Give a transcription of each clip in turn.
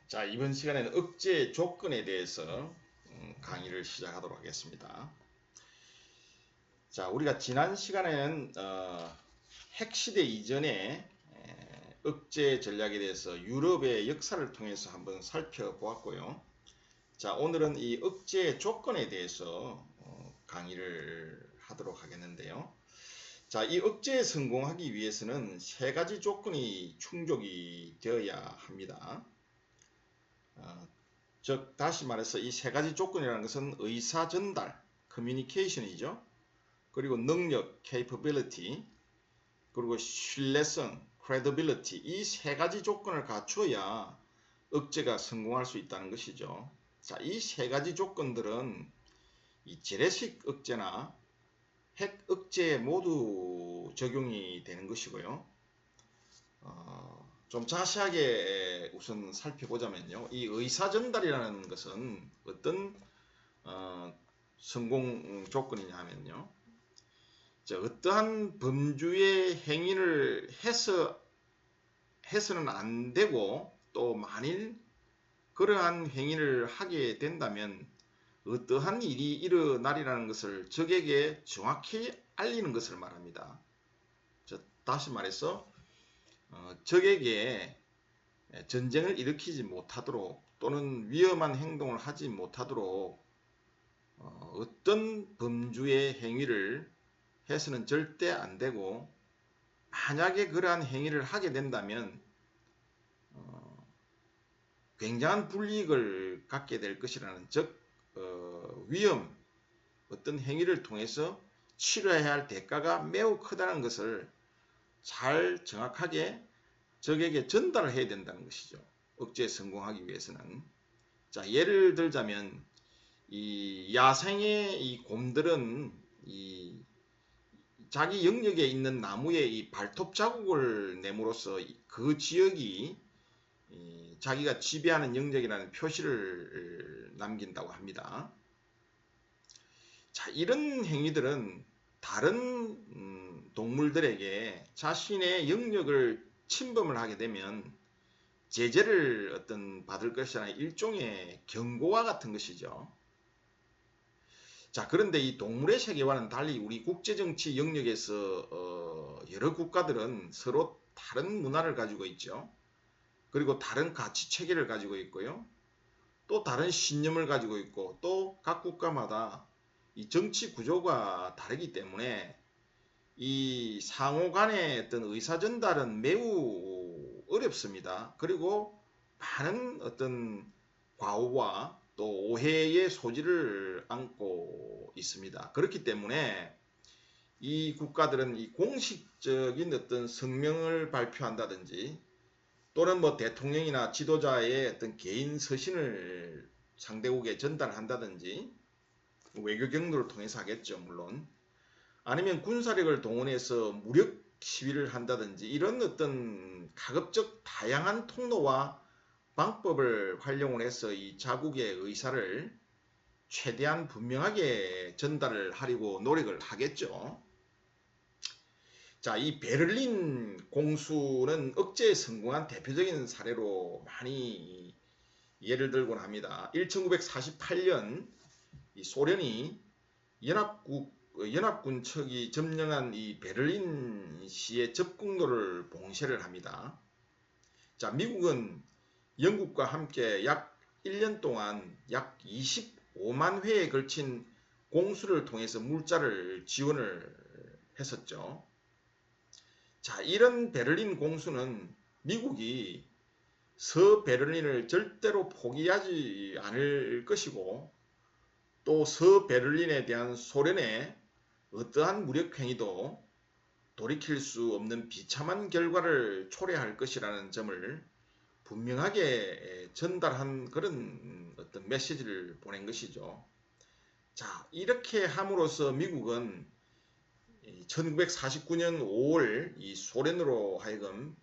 자, 이번 시간에는 억제 조건에 대해서 강의를 시작하도록 하겠습니다. 자, 우리가 지난 시간에는 핵시대 이전에 억제 전략에 대해서 유럽의 역사를 통해서 한번 살펴보았고요. 자, 오늘은 이 억제 조건에 대해서 강의를 하도록 하겠는데요. 자, 이 억제에 성공하기 위해서는 세 가지 조건이 충족이 되어야 합니다. 즉 다시 말해서 이 세 가지 조건이라는 것은 의사 전달, communication이죠. 그리고 능력, capability, 그리고 신뢰성, credibility, 이 세 가지 조건을 갖추어야 억제가 성공할 수 있다는 것이죠. 자, 이 세 가지 조건들은 이 재래식 억제나 핵 억제에 모두 적용이 되는 것이고요. 좀 자세하게 우선 살펴보자면요. 이 의사 전달이라는 것은 어떤 성공 조건이냐 하면요. 어떠한 범주의 행위를 해서는 안 되고, 또 만일 그러한 행위를 하게 된다면 어떠한 일이 일어나리라는 것을 적에게 정확히 알리는 것을 말합니다. 다시 말해서 적에게 전쟁을 일으키지 못하도록, 또는 위험한 행동을 하지 못하도록 어떤 범주의 행위를 해서는 절대 안 되고, 만약에 그러한 행위를 하게 된다면 굉장한 불이익을 갖게 될 것이라는, 즉 위험, 어떤 행위를 통해서 치러야 할 대가가 매우 크다는 것을 잘 정확하게 적에게 전달을 해야 된다는 것이죠. 억제에 성공하기 위해서는. 자, 예를 들자면 이 야생의 이 곰들은 이 자기 영역에 있는 나무에 이 발톱 자국을 내므로써 그 지역이 자기가 지배하는 영역이라는 표시를 남긴다고 합니다. 자, 이런 행위들은 다른 동물들에게 자신의 영역을 침범을 하게 되면 제재를 받을 것이라는 일종의 경고와 같은 것이죠. 자, 그런데 이 동물의 세계와는 달리 우리 국제정치 영역에서 여러 국가들은 서로 다른 문화를 가지고 있죠. 그리고 다른 가치체계를 가지고 있고요. 또 다른 신념을 가지고 있고, 또 각 국가마다 이 정치 구조가 다르기 때문에 이 상호 간의 어떤 의사전달은 매우 어렵습니다. 그리고 많은 어떤 과오와 또 오해의 소지를 안고 있습니다. 그렇기 때문에 이 국가들은 이 공식적인 어떤 성명을 발표한다든지, 또는 뭐 대통령이나 지도자의 어떤 개인 서신을 상대국에 전달한다든지, 외교 경로를 통해서 하겠죠, 물론. 아니면 군사력을 동원해서 무력 시위를 한다든지, 이런 어떤 가급적 다양한 통로와 방법을 활용을 해서 이 자국의 의사를 최대한 분명하게 전달을 하려고 노력을 하겠죠. 자, 이 베를린 공수는 억제에 성공한 대표적인 사례로 많이 예를 들곤 합니다. 1948년 이 소련이 연합군 척이 점령한 이 베를린시의 접근로를 봉쇄를 합니다. 자, 미국은 영국과 함께 약 1년 동안 약 25만 회에 걸친 공수를 통해서 물자를 지원을 했었죠. 자, 이런 베를린 공수는 미국이 서베를린을 절대로 포기하지 않을 것이고, 또 서베를린에 대한 소련의 어떠한 무력행위도 돌이킬 수 없는 비참한 결과를 초래할 것이라는 점을 분명하게 전달한 그런 어떤 메시지를 보낸 것이죠. 자, 이렇게 함으로써 미국은 1949년 5월 이 소련으로 하여금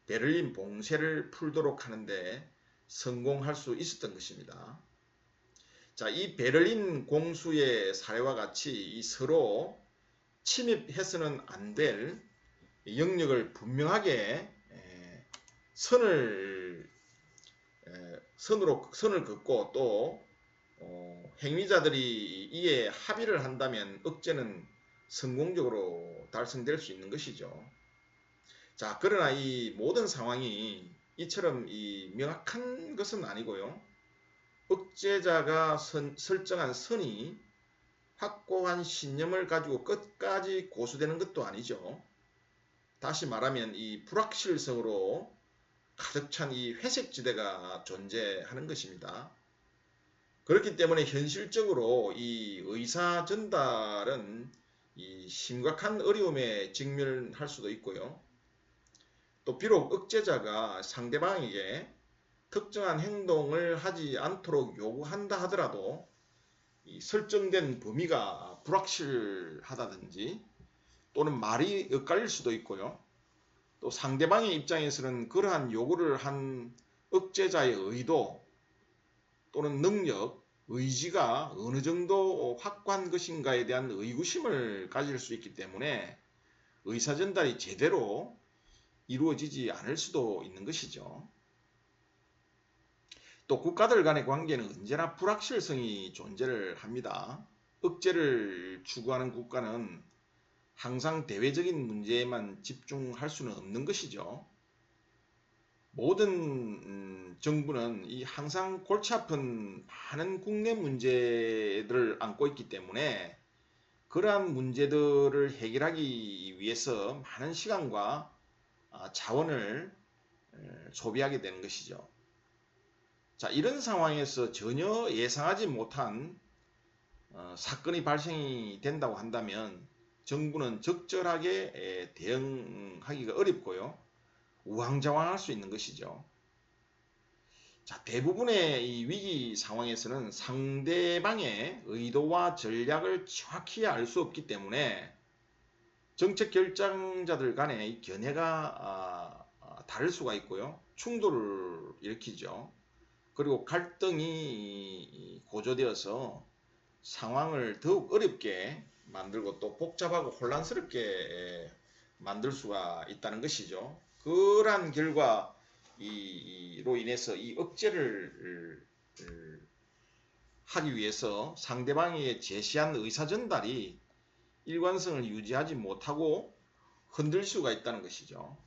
베를린 봉쇄를 풀도록 하는데 성공할 수 있었던 것입니다. 자, 이 베를린 공수의 사례와 같이 이 서로 침입해서는 안 될 영역을 분명하게 선을 선을 긋고 또 행위자들이 이에 합의를 한다면 억제는 성공적으로 달성될 수 있는 것이죠. 자, 그러나 이 모든 상황이 이처럼 명확한 것은 아니고요. 억제자가 설정한 선이 확고한 신념을 가지고 끝까지 고수되는 것도 아니죠. 다시 말하면 이 불확실성으로 가득 찬 이 회색지대가 존재하는 것입니다. 그렇기 때문에 현실적으로 이 의사 전달은 이 심각한 어려움에 직면할 수도 있고요. 또 비록 억제자가 상대방에게 특정한 행동을 하지 않도록 요구한다 하더라도 이 설정된 범위가 불확실하다든지 또는 말이 엇갈릴 수도 있고요. 또 상대방의 입장에서는 그러한 요구를 한 억제자의 의도 또는 능력, 의지가 어느 정도 확고한 것인가에 대한 의구심을 가질 수 있기 때문에 의사전달이 제대로 이루어지지 않을 수도 있는 것이죠. 또 국가들 간의 관계는 언제나 불확실성이 존재를 합니다. 억제를 추구하는 국가는 항상 대외적인 문제에만 집중할 수는 없는 것이죠. 모든 정부는 항상 골치 아픈 많은 국내 문제들을 안고 있기 때문에 그러한 문제들을 해결하기 위해서 많은 시간과 자원을 소비하게 되는 것이죠. 자, 이런 상황에서 전혀 예상하지 못한 사건이 발생이 된다고 한다면 정부는 적절하게 대응하기가 어렵고요. 우왕좌왕할 수 있는 것이죠. 자, 대부분의 이 위기 상황에서는 상대방의 의도와 전략을 정확히 알 수 없기 때문에 정책 결정자들 간의 견해가 다를 수가 있고요. 충돌을 일으키죠. 그리고 갈등이 고조되어서 상황을 더욱 어렵게 만들고 또 복잡하고 혼란스럽게 만들 수가 있다는 것이죠. 그러한 결과로 인해서 이 억제를 하기 위해서 상대방에게 제시한 의사전달이 일관성을 유지하지 못하고 흔들 수가 있다는 것이죠.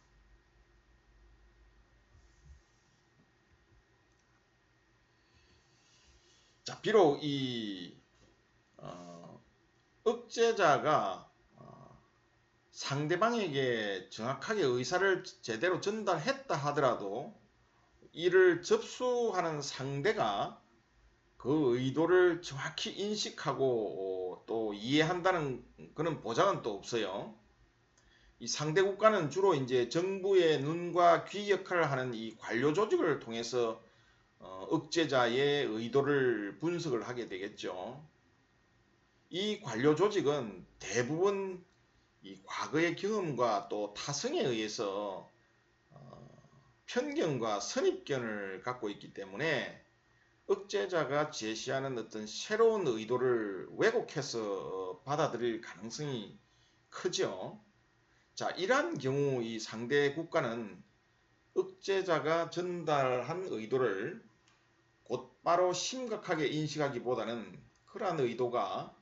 자, 비록 이 억제자가 상대방에게 정확하게 의사를 제대로 전달했다 하더라도 이를 접수하는 상대가 그 의도를 정확히 인식하고 또 이해한다는 그런 보장은 또 없어요. 이 상대 국가는 주로 이제 정부의 눈과 귀 역할을 하는 이 관료 조직을 통해서 억제자의 의도를 분석을 하게 되겠죠. 이 관료 조직은 대부분 이 과거의 경험과 또 타성에 의해서 편견과 선입견을 갖고 있기 때문에 억제자가 제시하는 어떤 새로운 의도를 왜곡해서 받아들일 가능성이 크죠. 자, 이러한 경우 이 상대 국가는 억제자가 전달한 의도를 곧바로 심각하게 인식하기보다는 그러한 의도가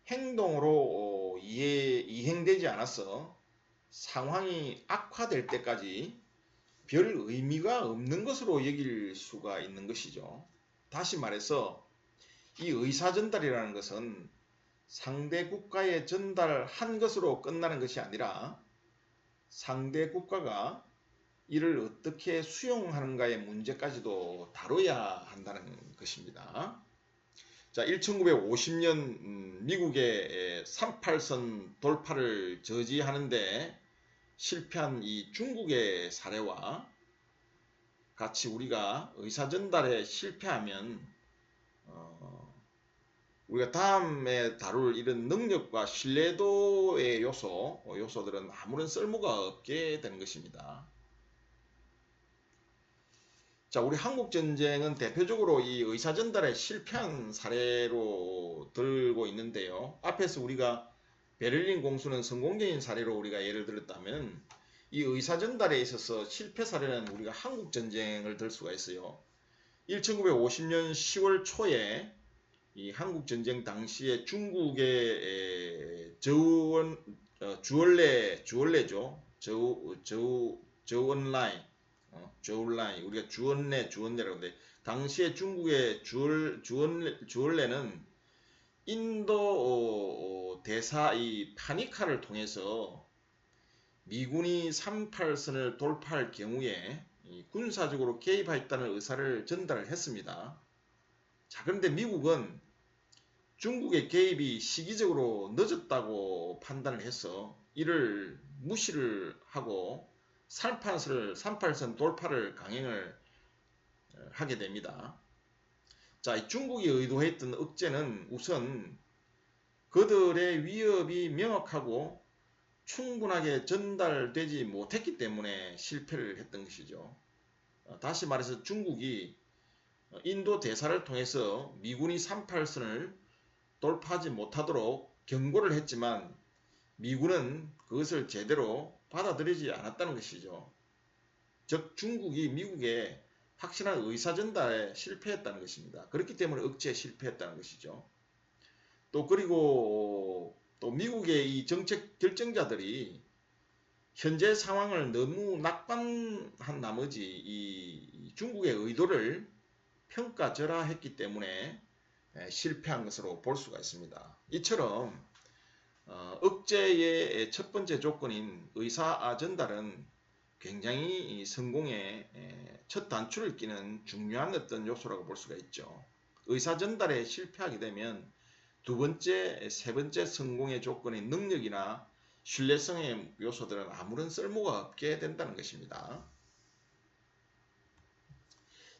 행동으로 이행되지 않아서 상황이 악화될 때까지 별 의미가 없는 것으로 여길 수가 있는 것이죠. 다시 말해서 이 의사전달이라는 것은 상대 국가에 전달한 것으로 끝나는 것이 아니라 상대 국가가 이를 어떻게 수용하는가의 문제까지도 다뤄야 한다는 것입니다. 자, 1950년 미국의 38선 돌파를 저지하는데 실패한 이 중국의 사례와 같이 우리가 의사전달에 실패하면 우리가 다음에 다룰 이런 능력과 신뢰도의 요소들은 아무런 쓸모가 없게 되는 것입니다. 자, 우리 한국전쟁은 대표적으로 이 의사전달에 실패한 사례로 들고 있는데요. 앞에서 우리가 베를린 공수는 성공적인 사례로 우리가 예를 들었다면 이 의사전달에 있어서 실패 사례는 우리가 한국전쟁을 들 수가 있어요. 1950년 10월 초에 이 한국 전쟁 당시에 중국의 주원래죠. 저원라인, 저원라인, 우리가 주원래라고 하는데, 당시에 중국의 주원래는 인도 대사 이 파니카를 통해서 미군이 38선을 돌파할 경우에 군사적으로 개입하겠다는 의사를 전달을 했습니다. 자, 그런데 미국은 중국의 개입이 시기적으로 늦었다고 판단을 해서 이를 무시를 하고 38선 돌파를 강행을 하게 됩니다. 자, 중국이 의도했던 억제는 우선 그들의 위협이 명확하고 충분하게 전달되지 못했기 때문에 실패를 했던 것이죠. 다시 말해서 중국이 인도 대사를 통해서 미군이 38선을 돌파하지 못하도록 경고를 했지만 미군은 그것을 제대로 받아들이지 않았다는 것이죠. 즉 중국이 미국에 확실한 의사전달에 실패했다는 것입니다. 그렇기 때문에 억제에 실패했다는 것이죠. 또 그리고 또 미국의 이 정책 결정자들이 현재 상황을 너무 낙관한 나머지 이 중국의 의도를 평가절하했기 때문에 실패한 것으로 볼 수가 있습니다. 이처럼 억제의 첫 번째 조건인 의사 전달은 굉장히 성공의 첫 단추를 끼는 중요한 어떤 요소라고 볼 수가 있죠. 의사 전달에 실패하게 되면 두 번째, 세 번째 성공의 조건인 능력이나 신뢰성의 요소들은 아무런 쓸모가 없게 된다는 것입니다.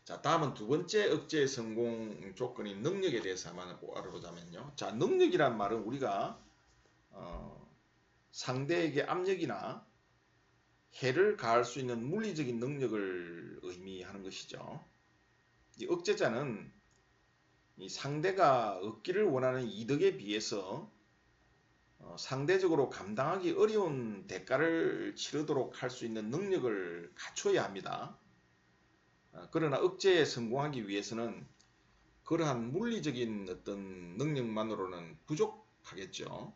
자, 다음은 두 번째 억제의 성공 조건인 능력에 대해서 한번 알아보자면요. 자, 능력이란 말은 우리가 상대에게 압력이나 해를 가할 수 있는 물리적인 능력을 의미하는 것이죠. 이 억제자는 이 상대가 얻기를 원하는 이득에 비해서 상대적으로 감당하기 어려운 대가를 치르도록 할 수 있는 능력을 갖춰야 합니다. 그러나 억제에 성공하기 위해서는 그러한 물리적인 어떤 능력만으로는 부족하겠죠.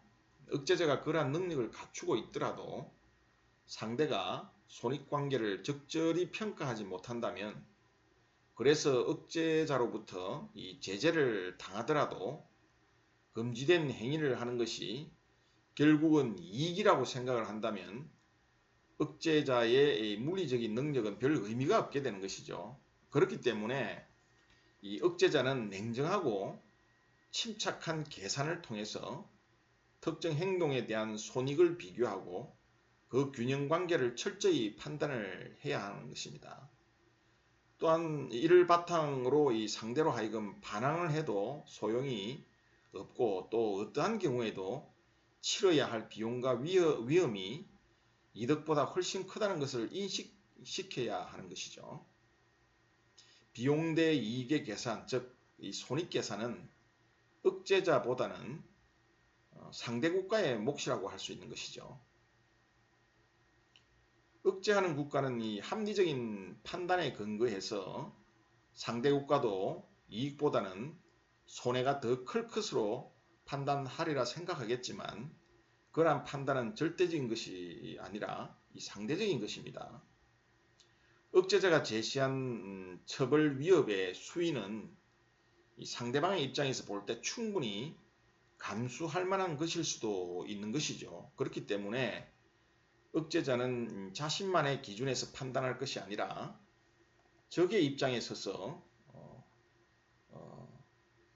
억제자가 그러한 능력을 갖추고 있더라도 상대가 손익관계를 적절히 평가하지 못한다면, 그래서 억제자로부터 이 제재를 당하더라도 금지된 행위를 하는 것이 결국은 이익이라고 생각을 한다면 억제자의 물리적인 능력은 별 의미가 없게 되는 것이죠. 그렇기 때문에 이 억제자는 냉정하고 침착한 계산을 통해서 특정 행동에 대한 손익을 비교하고 그 균형 관계를 철저히 판단을 해야 하는 것입니다. 또한 이를 바탕으로 이 상대로 하여금 반항을 해도 소용이 없고, 또 어떠한 경우에도 치러야 할 비용과 위험이 이득보다 훨씬 크다는 것을 인식시켜야 하는 것이죠. 비용 대 이익의 계산, 즉 이 손익 계산은 억제자보다는 상대 국가의 몫이라고 할 수 있는 것이죠. 억제하는 국가는 이 합리적인 판단에 근거해서 상대 국가도 이익보다는 손해가 더 클 것으로 판단하리라 생각하겠지만, 그러한 판단은 절대적인 것이 아니라 이 상대적인 것입니다. 억제자가 제시한 처벌 위협의 수위는 이 상대방의 입장에서 볼 때 충분히 감수할 만한 것일 수도 있는 것이죠. 그렇기 때문에 억제자는 자신만의 기준에서 판단할 것이 아니라 적의 입장에 서서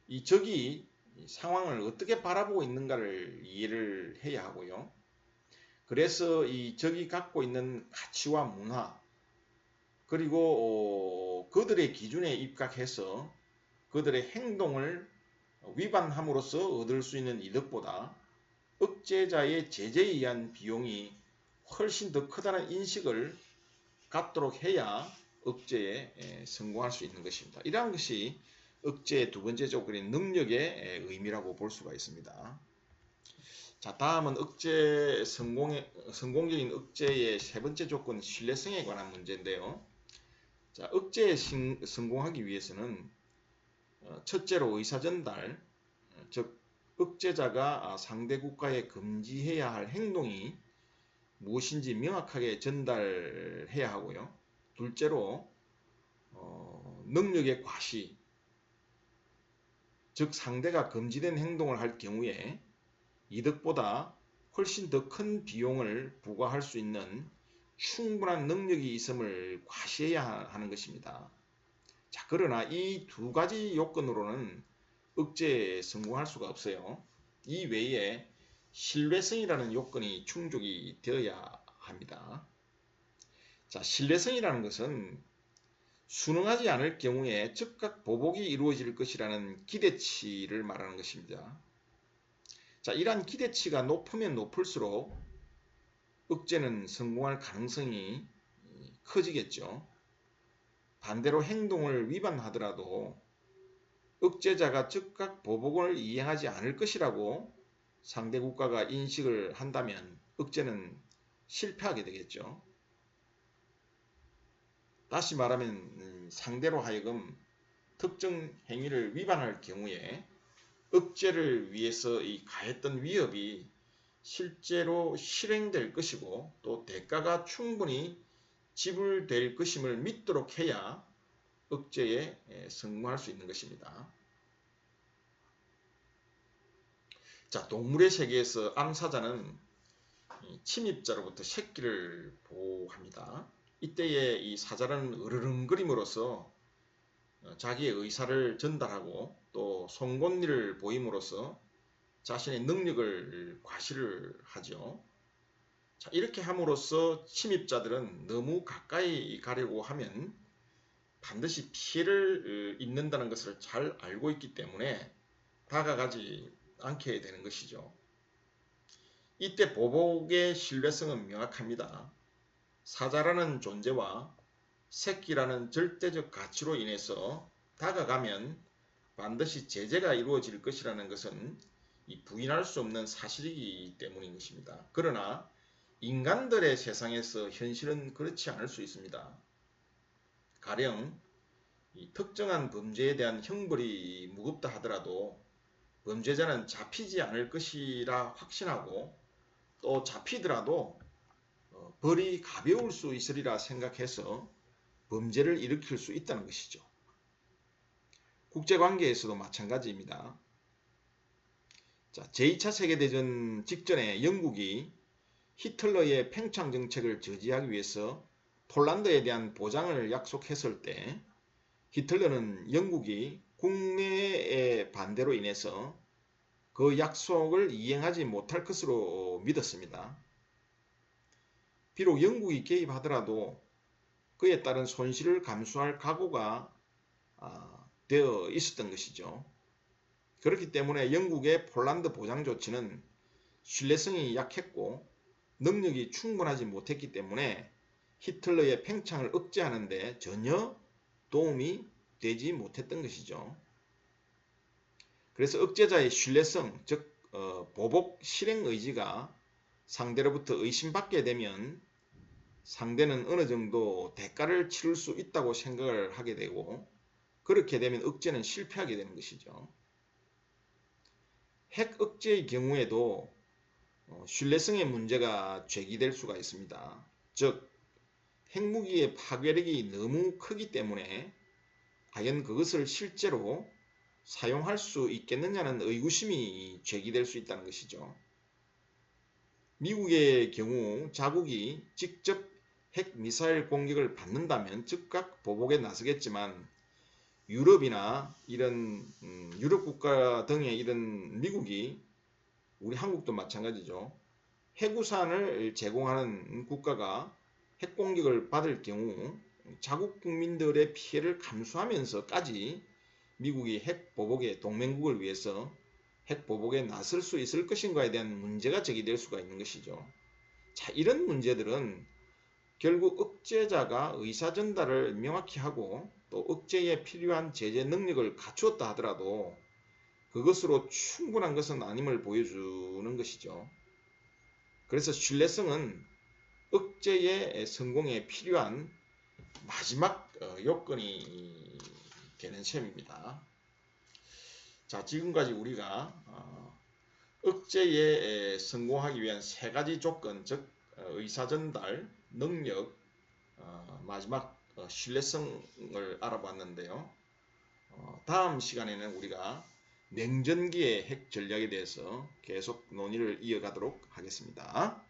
이 적이 상황을 어떻게 바라보고 있는가를 이해를 해야 하고요. 그래서 이 적이 갖고 있는 가치와 문화, 그리고 그들의 기준에 입각해서 그들의 행동을 위반함으로써 얻을 수 있는 이득보다 억제자의 제재에 의한 비용이 훨씬 더 크다는 인식을 갖도록 해야 억제에 성공할 수 있는 것입니다. 이러한 것이 억제의 두 번째 조건인 능력의 의미라고 볼 수가 있습니다. 자, 다음은 성공적인 억제의 세 번째 조건, 신뢰성에 관한 문제인데요. 자, 억제에 성공하기 위해서는 첫째로 의사전달, 즉 억제자가 상대 국가에 금지해야 할 행동이 무엇인지 명확하게 전달해야 하고요. 둘째로 능력의 과시, 즉 상대가 금지된 행동을 할 경우에 이득보다 훨씬 더 큰 비용을 부과할 수 있는 충분한 능력이 있음을 과시해야 하는 것입니다. 자, 그러나 이 두 가지 요건으로는 억제에 성공할 수가 없어요. 이 외에 신뢰성이라는 요건이 충족이 되어야 합니다. 자, 신뢰성이라는 것은 순응하지 않을 경우에 즉각 보복이 이루어질 것이라는 기대치를 말하는 것입니다. 자, 이러한 기대치가 높으면 높을수록 억제는 성공할 가능성이 커지겠죠. 반대로 행동을 위반하더라도 억제자가 즉각 보복을 이행하지 않을 것이라고 상대 국가가 인식을 한다면 억제는 실패하게 되겠죠. 다시 말하면 상대로 하여금 특정 행위를 위반할 경우에 억제를 위해서 가했던 위협이 실제로 실행될 것이고 또 대가가 충분히 지불될 것임을 믿도록 해야 억제에 성공할 수 있는 것입니다. 자, 동물의 세계에서 암사자는 침입자로부터 새끼를 보호합니다. 이때에 이 사자는 으르렁거림으로써 자기의 의사를 전달하고 또 송곳니를 보임으로써 자신의 능력을 과시를 하죠. 자, 이렇게 함으로써 침입자들은 너무 가까이 가려고 하면 반드시 피해를 입는다는 것을 잘 알고 있기 때문에 다가가지 않게 되는 것이죠. 이때 보복의 신뢰성은 명확합니다. 사자라는 존재와 새끼라는 절대적 가치로 인해서 다가가면 반드시 제재가 이루어질 것이라는 것은 부인할 수 없는 사실이기 때문인 것입니다. 그러나 인간들의 세상에서 현실은 그렇지 않을 수 있습니다. 가령 특정한 범죄에 대한 형벌이 무겁다 하더라도 범죄자는 잡히지 않을 것이라 확신하고 또 잡히더라도 벌이 가벼울 수 있으리라 생각해서 범죄를 일으킬 수 있다는 것이죠. 국제관계에서도 마찬가지입니다. 자, 제2차 세계대전 직전에 영국이 히틀러의 팽창 정책을 저지하기 위해서 폴란드에 대한 보장을 약속했을 때 히틀러는 영국이 국내의 반대로 인해서 그 약속을 이행하지 못할 것으로 믿었습니다. 비록 영국이 개입하더라도 그에 따른 손실을 감수할 각오가 되어 있었던 것이죠. 그렇기 때문에 영국의 폴란드 보장 조치는 신뢰성이 약했고 능력이 충분하지 못했기 때문에 히틀러의 팽창을 억제하는 데 전혀 도움이 되지 못했던 것이죠. 그래서 억제자의 신뢰성, 즉 보복 실행 의지가 상대로부터 의심받게 되면 상대는 어느 정도 대가를 치를 수 있다고 생각을 하게 되고 그렇게 되면 억제는 실패하게 되는 것이죠. 핵 억제의 경우에도 신뢰성의 문제가 제기될 수가 있습니다. 즉 핵무기의 파괴력이 너무 크기 때문에 과연 그것을 실제로 사용할 수 있겠느냐는 의구심이 제기될 수 있다는 것이죠. 미국의 경우 자국이 직접 핵미사일 공격을 받는다면 즉각 보복에 나서겠지만 유럽이나 이런 유럽 국가 등의 이런 미국이 우리 한국도 마찬가지죠. 핵우산을 제공하는 국가가 핵공격을 받을 경우 자국 국민들의 피해를 감수하면서까지 미국이 핵보복의 동맹국을 위해서 핵보복에 나설 수 있을 것인가에 대한 문제가 제기될 수가 있는 것이죠. 자, 이런 문제들은 결국 억제자가 의사전달을 명확히 하고 또 억제에 필요한 제재 능력을 갖추었다 하더라도 그것으로 충분한 것은 아님을 보여주는 것이죠. 그래서 신뢰성은 억제의 성공에 필요한 마지막 요건이 되는 시험입니다. 자, 지금까지 우리가 억제에 성공하기 위한 세 가지 조건, 즉 의사전달, 능력, 마지막 신뢰성을 알아봤는데요. 다음 시간에는 우리가 냉전기의 핵 전략에 대해서 계속 논의를 이어가도록 하겠습니다.